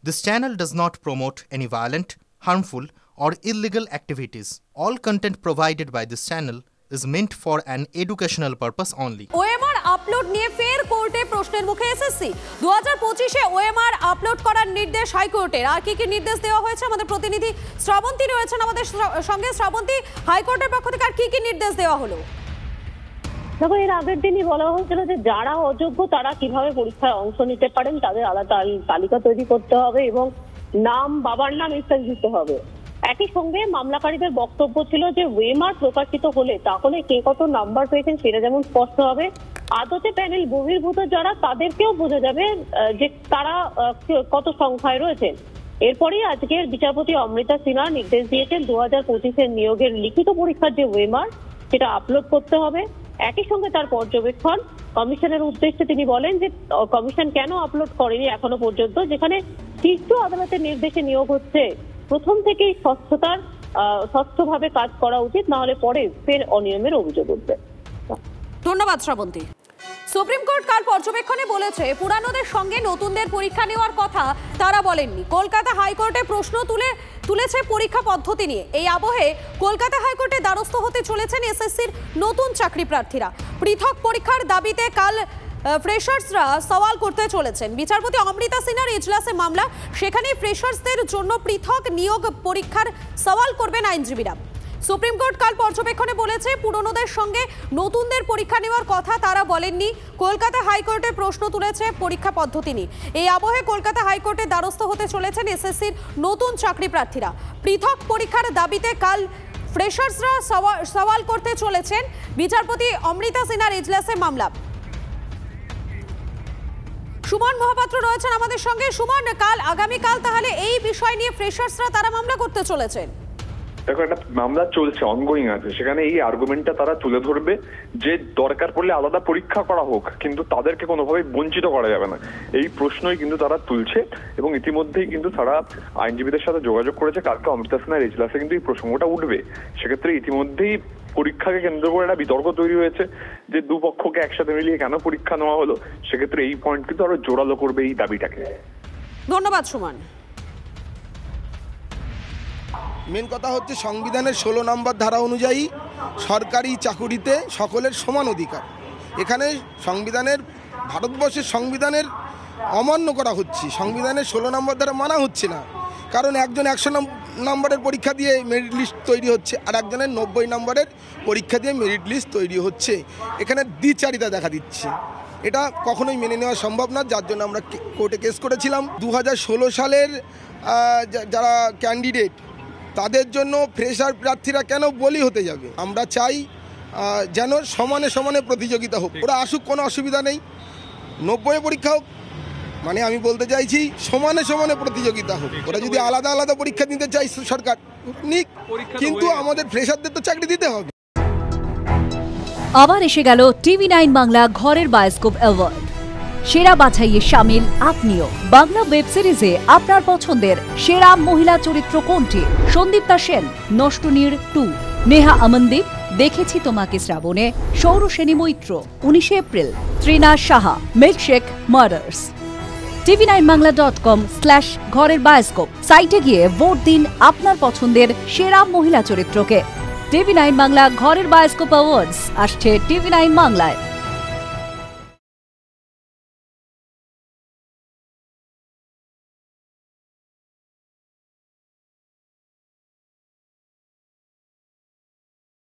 This channel does not promote any violent, harmful, or illegal activities. All content provided by this channel is meant for an educational purpose only. OMR upload নিয়ে ফের কোর্টে প্রশ্নের মুখে SSC 2025-এ OMR upload করার নির্দেশ হাইকোর্টের। আর কি নির্দেশ দেওয়া হয়েছে আমাদের প্রতিনিধি শ্রাবন্তী রয়েছেন আমাদের সঙ্গে। শ্রাবন্তী, হাইকোর্টের পক্ষ থেকে আর কি নির্দেশ দেওয়া হলো? দেখো, এর আগের দিনই বলা হয়েছিল যে যারা অযোগ্য তারা কিভাবে পরীক্ষায় অংশ নিতে পারেন তাদের আলাদা তালিকা তৈরি করতে হবে এবং নাম, বাবার নাম ইত্যাদি দিতে হবে। একই সঙ্গে মামলাকারীদের বক্তব্য ছিল যে ওএমআর প্রকাশিত হলে তাহলে কে কত নাম্বার পেয়েছেন সেটা যেমন স্পষ্ট হবে, আদতে প্যানেল বহির্ভূত যারা তাদেরকেও বোঝা যাবে যে তারা কত সংখ্যায় রয়েছেন। এরপরেই আজকের বিচারপতি অমৃতা সিনহা নির্দেশ দিয়েছেন 2025-এর নিয়োগের লিখিত পরীক্ষার যে ওএমআর সেটা আপলোড করতে হবে। একই সঙ্গে তার পর্যবেক্ষণ কমিশনের উদ্দেশ্যে তিনি বলেন যে কমিশন কেন আপলোড করেনি এখনো পর্যন্ত, যেখানে শীর্ষ আদালতের নির্দেশে নিয়োগ হচ্ছে, প্রথম থেকেই স্বচ্ছভাবে কাজ করা উচিত, না হলে পরে ফের অনিয়মের অভিযোগ উঠবে। ধন্যবাদ শ্রাবন্তী। সুপ্রিম কোর্ট কাল পর্যবেক্ষণে বলেছে পুরানোদের সঙ্গে নতুনদের পরীক্ষা নেওয়ার কথা তারা বলেননি। কলকাতা হাইকোর্টে প্রশ্ন তুলেছে পরীক্ষা পদ্ধতি নিয়ে। এই আবহে কলকাতা হাইকোর্টে দ্বারস্থ হতে চলেছেন এসএসসির নতুন চাকরি প্রার্থীরা। পৃথক পরীক্ষার দাবিতে কাল ফ্রেশার্সরা সওয়াল করতে চলেছেন। বিচারপতি অমৃতা সিনহার এজলাসে মামলা, সেখানে ফ্রেশার্সদের জন্য পৃথক নিয়োগ পরীক্ষার সওয়াল করবেন আইনজীবীরা। সুপ্রিম কোর্ট কাল পর্যবেক্ষণে বলেছে পুরনোদের সঙ্গে নতুনদের পরীক্ষা নেওয়ার কথা তারা বলেননি। কলকাতা হাইকোর্টে প্রশ্ন তুলেছে পরীক্ষা পদ্ধতি নিয়ে। এই আবহে কলকাতা হাইকোর্টে দ্বারস্থ হতে চলেছেন এসএসসির নতুন চাকরি প্রার্থীরা। পৃথক পরীক্ষার দাবিতে কাল ফ্রেশার্সরা সওয়াল করতে চলেছেন। বিচারপতি অমৃতা সিনহার এজলাসে মামলা। সুমন মহাপাত্র রয়েছেন আমাদের সঙ্গে। সুমন, আগামীকাল তাহলে এই বিষয় নিয়ে ফ্রেশার্সরা তারা মামলা করতে চলেছেন। দেখো, একটা মামলা চলছে, অনগোয়িং আছে, সেখানে এই আর্গুমেন্টটা তারা তুলে ধরবে যে দরকার পড়লে আলাদা পরীক্ষা করা হোক, কিন্তু তাদেরকে কোনোভাবে বঞ্চিত করা যাবে না, এই প্রশ্নই কিন্তু তারা তুলছে। এবং ইতিমধ্যেই কিন্তু তারা আইনজীবীদের সাথে যোগাযোগ করেছে। কালকে অমৃতা সিনহার এজলাসে কিন্তু এই প্রসঙ্গটা উঠবে। সেক্ষেত্রে ইতিমধ্যেই পরীক্ষাকে কেন্দ্র করে একটা বিতর্ক তৈরি হয়েছে যে দুপক্ষকে একসাথে মিলিয়ে কেন পরীক্ষা নেওয়া হলো। সেক্ষেত্রে এই পয়েন্ট কিন্তু আরো জোরালো করবে এই দাবিটাকে। ধন্যবাদ সুমন। মেন কথা হচ্ছে সংবিধানের 16 নম্বর ধারা অনুযায়ী সরকারি চাকুরিতে সকলের সমান অধিকার। এখানে ভারতবর্ষের সংবিধানের অমান্য করা হচ্ছে। সংবিধানের 16 নম্বর ধারা মানা হচ্ছে না, কারণ একজন 100 নম্বরের পরীক্ষা দিয়ে মেরিট লিস্ট তৈরি হচ্ছে আর একজনের 90 নম্বরের পরীক্ষা দিয়ে মেরিট লিস্ট তৈরি হচ্ছে। এখানে দ্বিচারিতা দেখা দিচ্ছে, এটা কখনোই মেনে নেওয়া সম্ভব না, যার জন্য আমরা কোর্টে কেস করেছিলাম। 2016 সালের যারা ক্যান্ডিডেট তাদের জন্য ফ্রেশার প্রার্থীরা কেন বলি হতে যাবে? আমরা চাই যেন সমানে সমানে প্রতিযোগিতা হোক। ওরা আসুক, কোনো অসুবিধা নেই, 90 পরীক্ষা হোক, মানে আমি বলতে চাইছি সমানে সমানে প্রতিযোগিতা হোক। ওরা যদি আলাদা আলাদা পরীক্ষা দিতে চাই সরকার নিক, কিন্তু আমাদের ফ্রেশারদের তো চাকরি দিতে হবে। আবার এসে গেল TV9 বাংলা ঘরের বায়োস্কোপ অ্যাওয়ার্ড। সেরা বাছাইয়ে শামিল আপনিও। বাংলা ওয়েব সিরিজে আপনার পছন্দের সেরা মহিলা চরিত্র কোনটি? সন্দীপ্তা সেন, নষ্টনীর 2, নেহা আমনদীপ, দেখেছি তোমাকে শ্রাবণে, Sauraseni Maitra, 19 April, Trina Saha, milkshake murders. tv9bangla.com/ঘরের বায়োস্কোপ সাইটে গিয়ে ভোট দিন আপনার পছন্দের সেরা মহিলা চরিত্রকে। TV9 বাংলা ঘরের বায়োস্কোপ অ্যাওয়ার্ডস আসছে TV9 বাংলায়।